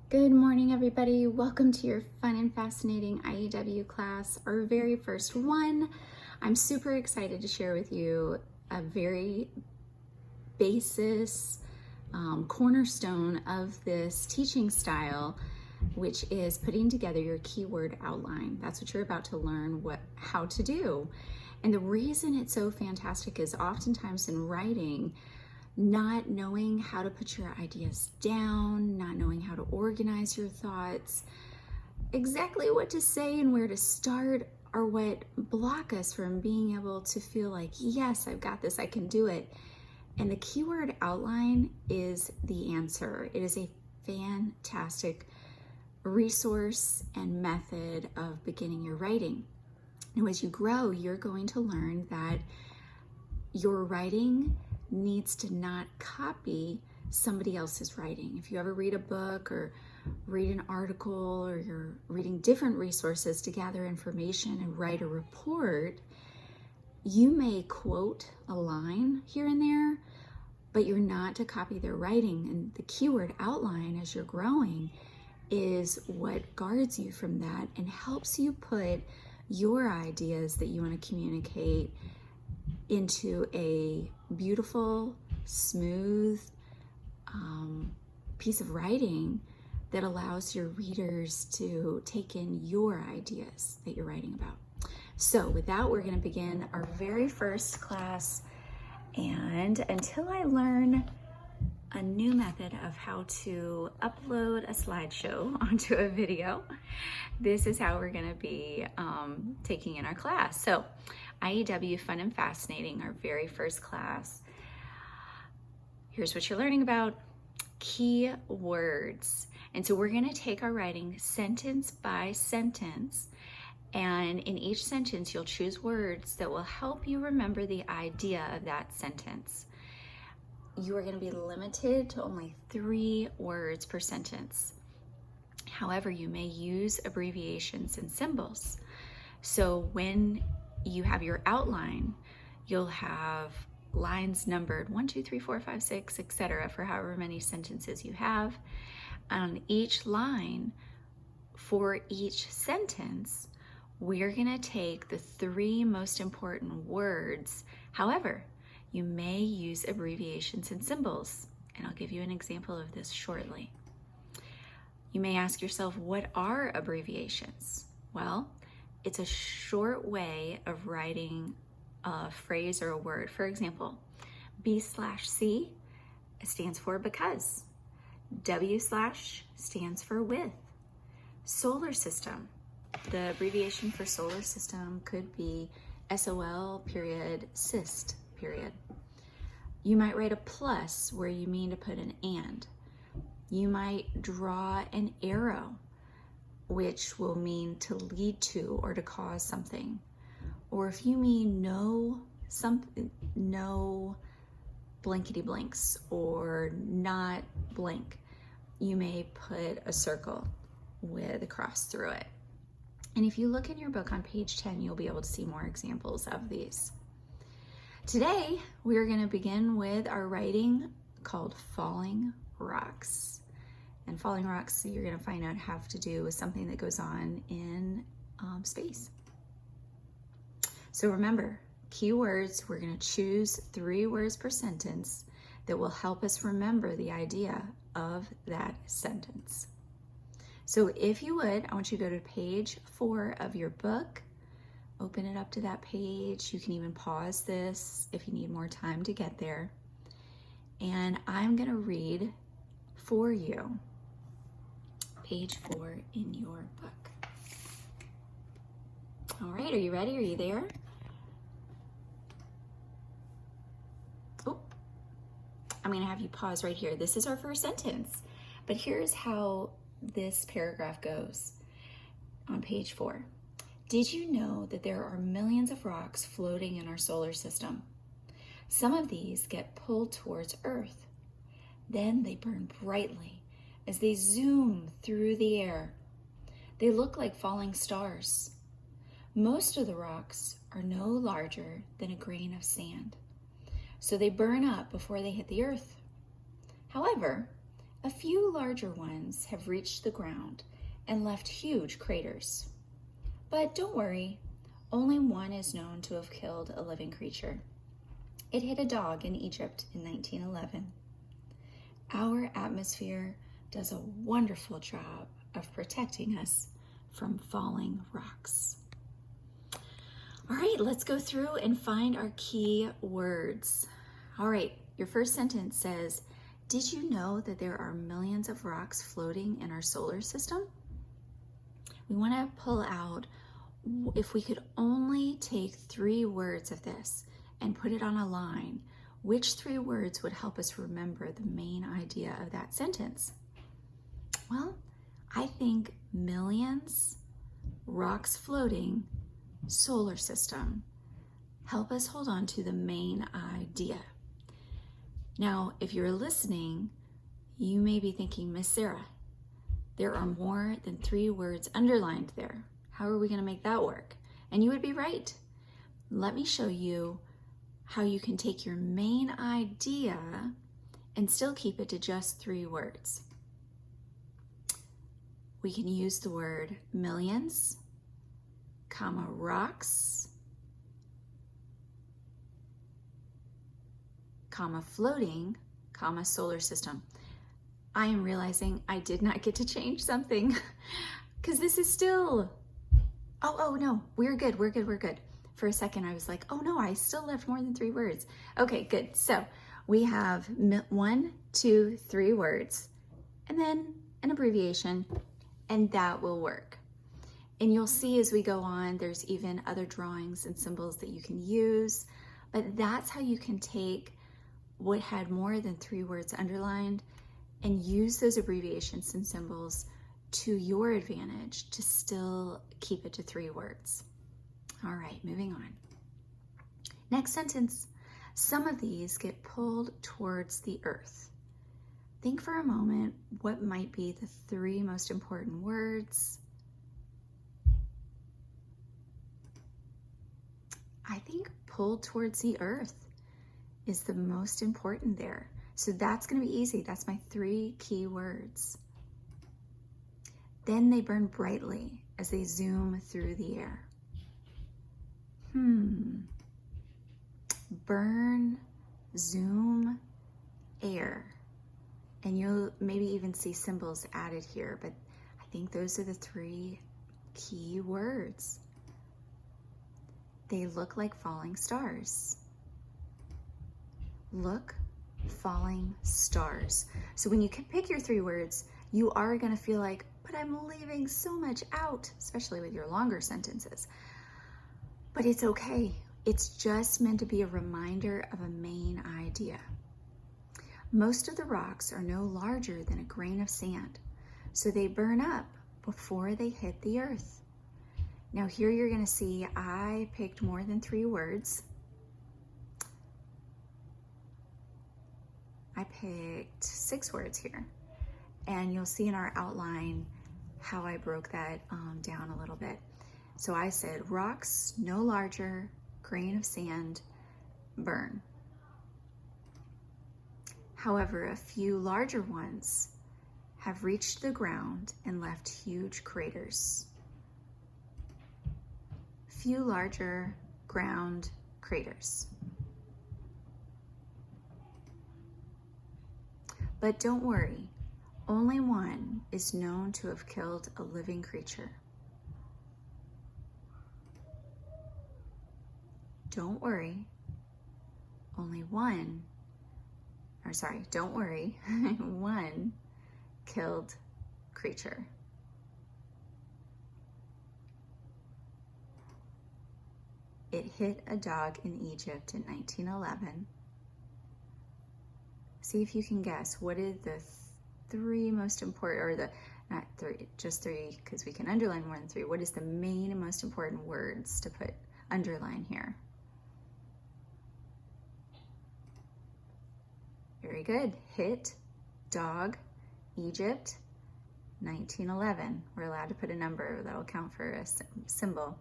Good morning, everybody. Welcome to your fun and fascinating IEW class, our very first one. I'm super excited to share with you a very basis cornerstone of this teaching style, which is putting together your keyword outline. That's what you're about to learn how to do. And the reason it's so fantastic is oftentimes in writing, not knowing how to put your ideas down, not knowing how to organize your thoughts, exactly what to say and where to start are what block us from being able to feel like, yes, I've got this, I can do it. And the keyword outline is the answer. It is a fantastic resource and method of beginning your writing. Now, as you grow, you're going to learn that your writing needs to not copy somebody else's writing. If you ever read a book or read an article, or you're reading different resources to gather information and write a report, you may quote a line here and there, but you're not to copy their writing. And the keyword outline as you're growing is what guards you from that and helps you put your ideas that you want to communicate into a beautiful, smooth piece of writing that allows your readers to take in your ideas that you're writing about. So with that, we're going to begin our very first class. And until I learn a new method of how to upload a slideshow onto a video, this is how we're going to be taking in our class. So IEW Fun and Fascinating, our very first class. Here's what you're learning about: key words. And so we're going to take our writing sentence by sentence, and in each sentence you'll choose words that will help you remember the idea of that sentence. You are going to be limited to only 3 words per sentence. However, you may use abbreviations and symbols. So when you have your outline, you'll have lines numbered 1, 2, 3, 4, 5, 6, etc. for however many sentences you have. On each line, for each sentence, we're going to take the 3 most important words. However, you may use abbreviations and symbols, and I'll give you an example of this shortly. You may ask yourself, what are abbreviations? Well, it's a short way of writing a phrase or a word. For example, B/C stands for because. W/ stands for with. Solar system. The abbreviation for solar system could be SOL period syst period. You might write a plus where you mean to put an and. You might draw an arrow, which will mean to lead to or to cause something. Or if you mean no blankety blanks or not blank, you may put a circle with a cross through it. And if you look in your book on page 10, you'll be able to see more examples of these. Today, we are going to begin with our writing called Falling Rocks. And falling rocks, you're going to find out, have to do with something that goes on in space. So remember, keywords, we're going to choose 3 words per sentence that will help us remember the idea of that sentence. So if you would, I want you to go to page 4 of your book. Open it up to that page. You can even pause this if you need more time to get there. And I'm going to read for you page 4 in your book. All right, are you ready? Are you there? Oh, I'm going to have you pause right here. This is our first sentence, but here's how this paragraph goes on page 4. Did you know that there are millions of rocks floating in our solar system? Some of these get pulled towards Earth. Then they burn brightly as they zoom through the air. They look like falling stars. Most of the rocks are no larger than a grain of sand, so they burn up before they hit the earth. However, A few larger ones have reached the ground and left huge craters. But don't worry, only one is known to have killed a living creature. It hit a dog in Egypt in 1911. Our atmosphere does a wonderful job of protecting us from falling rocks. All right, let's go through and find our key words. All right, your first sentence says, did you know that there are millions of rocks floating in our solar system? We want to pull out, if we could only take 3 words of this and put it on a line, which 3 words would help us remember the main idea of that sentence? Well, I think millions, rocks floating, solar system help us hold on to the main idea. Now, if you're listening, you may be thinking, Miss Sarah, there are more than 3 words underlined there. How are we going to make that work? And you would be right. Let me show you how you can take your main idea and still keep it to just 3 words. We can use the word millions, comma, rocks, comma, floating, comma, solar system. I am realizing I did not get to change something because this is still, oh no, we're good. For a second, I was like, oh no, I still left more than 3 words. Okay, good. So we have 1, 2, 3 words, and then an abbreviation, and that will work. And you'll see as we go on, there's even other drawings and symbols that you can use, but that's how you can take what had more than 3 words underlined and use those abbreviations and symbols to your advantage to still keep it to 3 words. All right, moving on. Next sentence, some of these get pulled towards the earth. Think for a moment, what might be the 3 most important words? I think pulled towards the earth is the most important there. So that's going to be easy. That's my 3 key words. Then they burn brightly as they zoom through the air. Burn, zoom, air. And you'll maybe even see symbols added here, but I think those are the 3 key words. They look like falling stars. Look, falling stars. So when you can pick your 3 words, you are going to feel like, but I'm leaving so much out, especially with your longer sentences. But it's okay. It's just meant to be a reminder of a main idea. Most of the rocks are no larger than a grain of sand, so they burn up before they hit the earth. Now here you're going to see I picked more than 3 words. I picked 6 words here, and you'll see in our outline how I broke that down a little bit. So I said rocks no larger, grain of sand, burn. However, a few larger ones have reached the ground and left huge craters. Few larger ground craters. But don't worry, only one is known to have killed a living creature. Don't worry, one killed creature. It hit a dog in Egypt in 1911. See if you can guess, what is the 3 most important, or the, not 3, just 3, because we can underline more than 3. What is the main and most important words to put underline here? Very good. Hit, dog, Egypt, 1911. We're allowed to put a number that'll count for a symbol.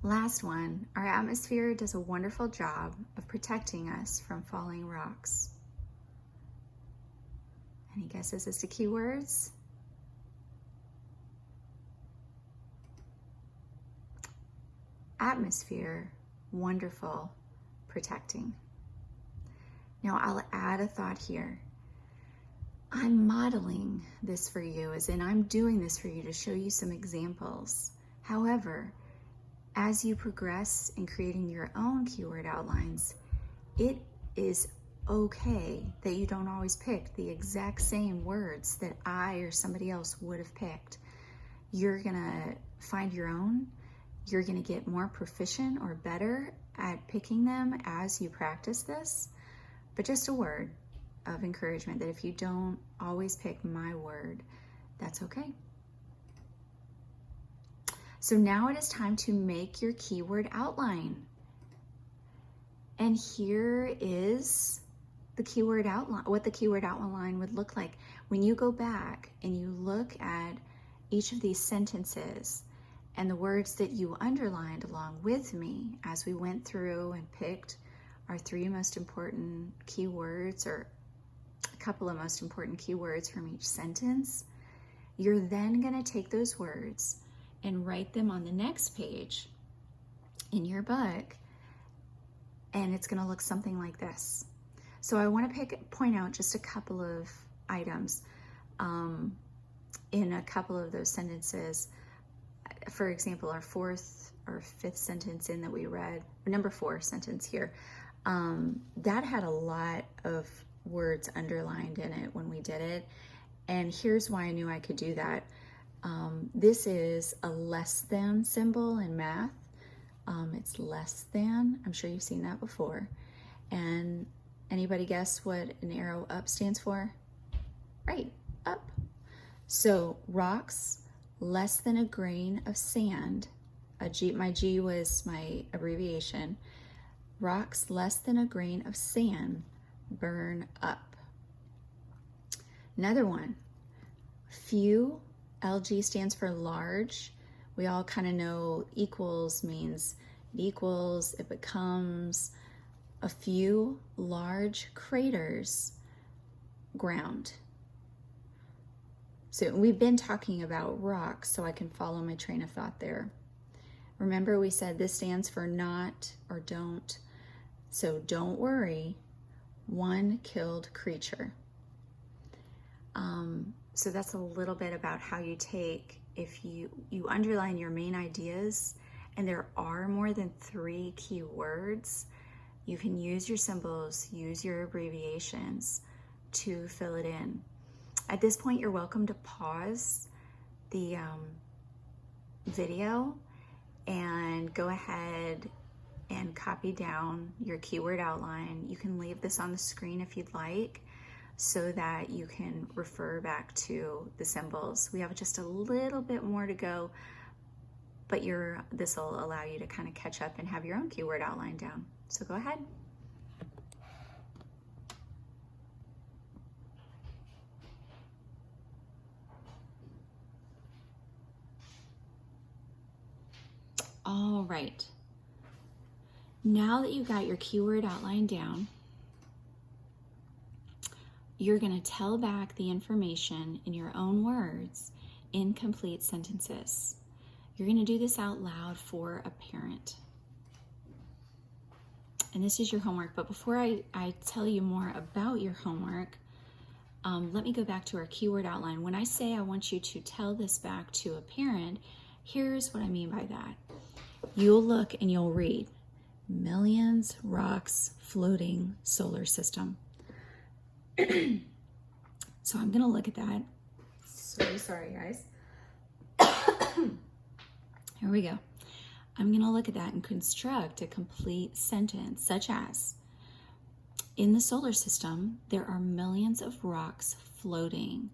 Last one, our atmosphere does a wonderful job of protecting us from falling rocks. Any guesses as to keywords? Atmosphere, wonderful, protecting. Now I'll add a thought here. I'm modeling this for you, as in I'm doing this for you to show you some examples. However, as you progress in creating your own keyword outlines, it is okay that you don't always pick the exact same words that I or somebody else would have picked. You're gonna find your own. You're gonna get more proficient or better at picking them as you practice this. But just a word of encouragement that if you don't always pick my word, that's okay. So now it is time to make your keyword outline. And here is the keyword outline, what the keyword outline would look like. When you go back and you look at each of these sentences and the words that you underlined along with me as we went through and picked our 3 most important keywords, or a couple of most important keywords from each sentence, you're then going to take those words and write them on the next page in your book, and it's going to look something like this. So I want to point out just a couple of items in a couple of those sentences. For example, our 4th or 5th sentence in that we read, number 4 sentence here, that had a lot of words underlined in it when we did it. And here's why I knew I could do that. This is a less than symbol in math. It's less than. I'm sure you've seen that before. And anybody guess what an arrow up stands for? Right, up. So rocks less than a grain of sand. My G was my abbreviation. Rocks less than a grain of sand burn up. Another one. Few, LG stands for large. We all kind of know equals means it equals, it becomes. A few large craters ground. So we've been talking about rocks, so I can follow my train of thought there. Remember, we said this stands for not or don't. So don't worry, one killed creature. So that's a little bit about how you take, if you underline your main ideas, and there are more than 3 key words, you can use your symbols, use your abbreviations to fill it in. At this point, you're welcome to pause the video and go ahead and copy down your keyword outline. You can leave this on the screen if you'd like, so that you can refer back to the symbols. We have just a little bit more to go, but this will allow you to kind of catch up and have your own keyword outline down. So go ahead. All right. Now that you've got your keyword outline down, you're going to tell back the information in your own words in complete sentences. You're going to do this out loud for a parent. And this is your homework, but before I tell you more about your homework, let me go back to our keyword outline. When I say I want you to tell this back to a parent, here's what I mean by that. You'll look and you'll read, millions, rocks, floating, solar system. So I'm going to look at that. So sorry, guys. Here we go. I'm going to look at that and construct a complete sentence, such as, in the solar system, there are millions of rocks floating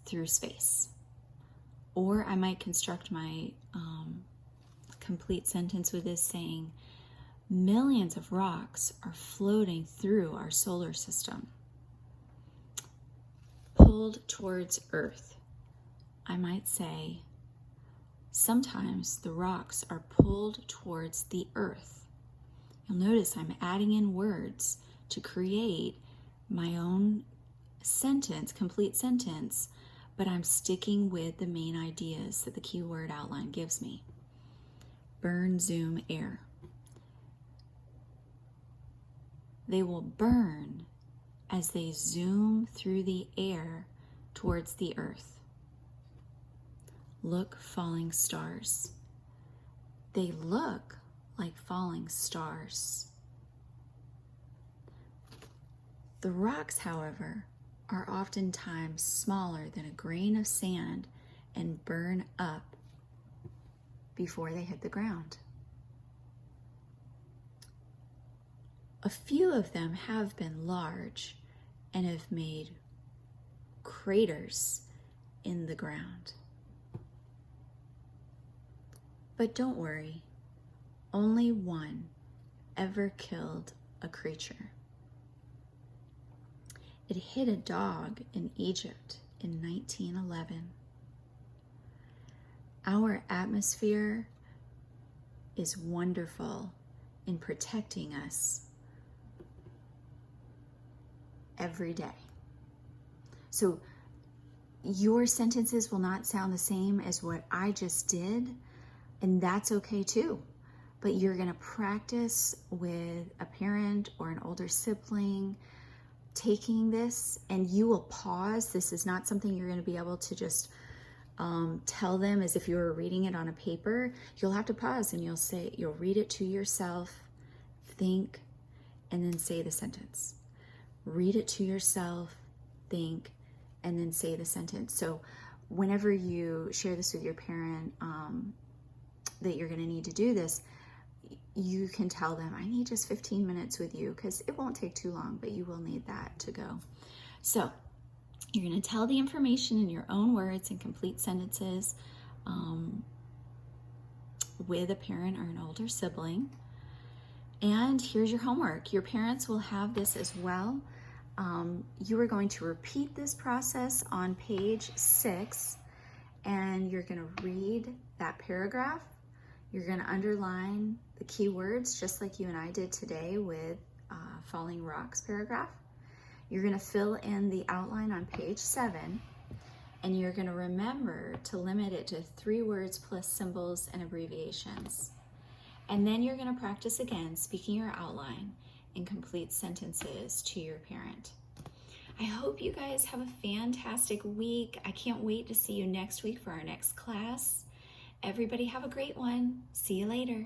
through space. Or I might construct my complete sentence with this saying, millions of rocks are floating through our solar system. Pulled towards Earth. I might say, sometimes the rocks are pulled towards the Earth. You'll notice I'm adding in words to create my own sentence, complete sentence, but I'm sticking with the main ideas that the keyword outline gives me. Burn, zoom, air. They will burn as they zoom through the air towards the earth. Look, falling stars. They look like falling stars. The rocks, however, are oftentimes smaller than a grain of sand and burn up before they hit the ground. A few of them have been large and have made craters in the ground. But don't worry, only one ever killed a creature. It hit a dog in Egypt in 1911. Our atmosphere is wonderful in protecting us every day. So your sentences will not sound the same as what I just did, and that's okay too. But you're going to practice with a parent or an older sibling taking this, and you will pause. This is not something you're going to be able to just tell them as if you were reading it on a paper. You'll have to pause and you'll read it to yourself, think, and then say the sentence. Read it to yourself, think, and then say the sentence. So whenever you share this with your parent, that you're going to need to do this, you can tell them, I need just 15 minutes with you, because it won't take too long, but you will need that to go. So you're going to tell the information in your own words and complete sentences with a parent or an older sibling. And here's your homework. Your parents will have this as well. You are going to repeat this process on page 6, and you're going to read that paragraph. You're going to underline the keywords just like you and I did today with Falling Rocks paragraph. You're going to fill in the outline on page 7, and you're going to remember to limit it to 3 words plus symbols and abbreviations. And then you're going to practice again speaking your outline in complete sentences to your parent. I hope you guys have a fantastic week. I can't wait to see you next week for our next class. Everybody have a great one. See you later.